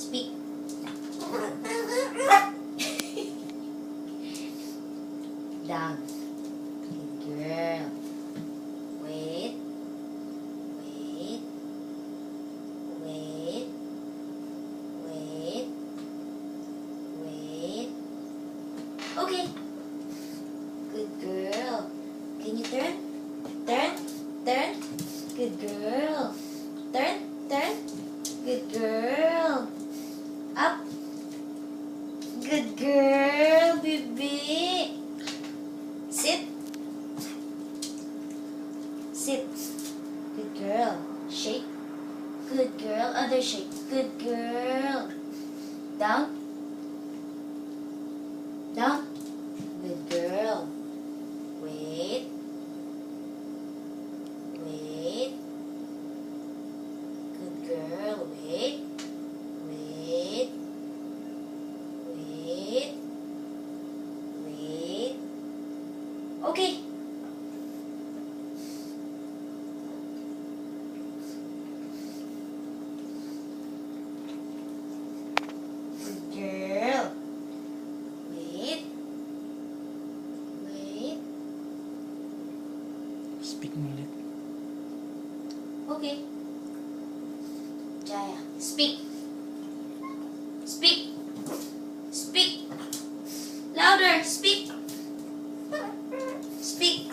Speak. Down. Good girl. Wait. Wait. Wait. Wait. Wait. Okay. Good girl. Can you turn? Turn. Turn. Good girl. Turn. Turn. Good girl. Up. Good girl, baby. Sit. Sit. Good girl. Shake. Good girl. Other shake. Good girl. Down. Down. Good girl. Wait. Wait. Good girl. Wait. Wait. Wait. Wait. Okay. Good girl. Wait. Wait. Speak mo ulit. Okay. Jaya, speak. Speak. Speak. Louder. Speak. Speak.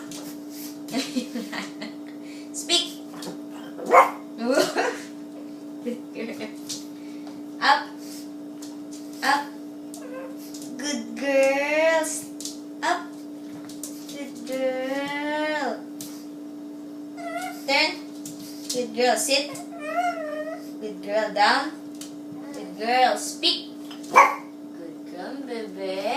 Speak. Good girl. Up. Up. Good girls. Up. Good girl. Turn. Good girl. Sit. Good girl. Down. Good girl. Speak. Good girl, baby.